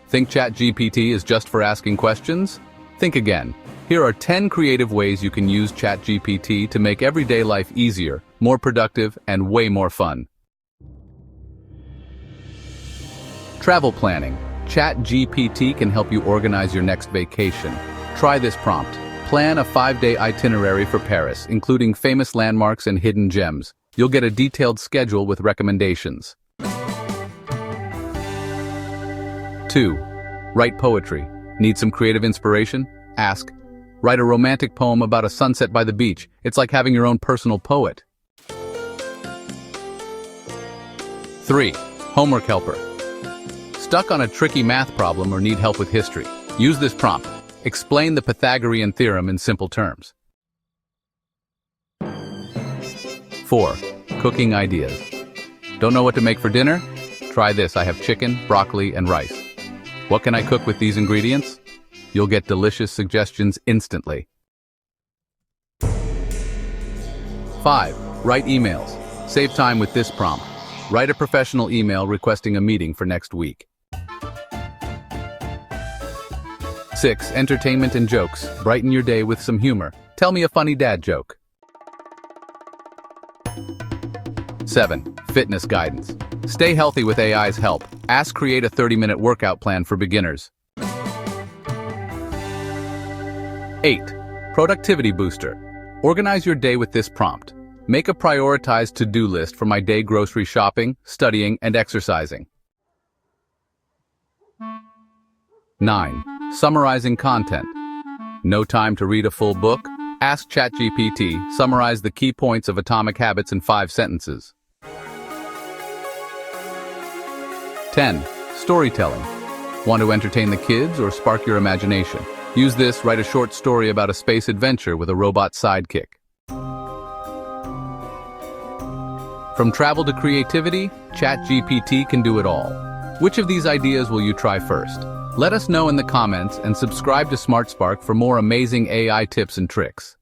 Think ChatGPT is just for asking questions? Think again. Here are 10 creative ways you can use ChatGPT to make everyday life easier, more productive, and way more fun. Travel planning. ChatGPT can help you organize your next vacation. Try this prompt. Plan a 5-day itinerary for Paris, including famous landmarks and hidden gems. You'll get a detailed schedule with recommendations. 2. Write poetry. Need some creative inspiration? Ask. Write a romantic poem about a sunset by the beach. It's like having your own personal poet. 3. Homework helper. Stuck on a tricky math problem or need help with history? Use this prompt. Explain the Pythagorean theorem in simple terms. 4. Cooking ideas. Don't know what to make for dinner? Try this. I have chicken, broccoli, and rice. What can I cook with these ingredients? You'll get delicious suggestions instantly. 5. Write emails. Save time with this prompt. Write a professional email requesting a meeting for next week. 6. Entertainment and jokes. Brighten your day with some humor. Tell me a funny dad joke. 7. Fitness guidance. Stay healthy with AI's help. Ask create a 30-minute workout plan for beginners. 8. Productivity booster. Organize your day with this prompt. Make a prioritized to-do list for my day: grocery shopping, studying, and exercising. 9. Summarizing content. No time to read a full book? Ask ChatGPT, summarize the key points of Atomic Habits in 5 sentences. 10. Storytelling. Want to entertain the kids or spark your imagination? Use this, write a short story about a space adventure with a robot sidekick. From travel to creativity, ChatGPT can do it all. Which of these ideas will you try first? Let us know in the comments and subscribe to SmartSpark for more amazing AI tips and tricks.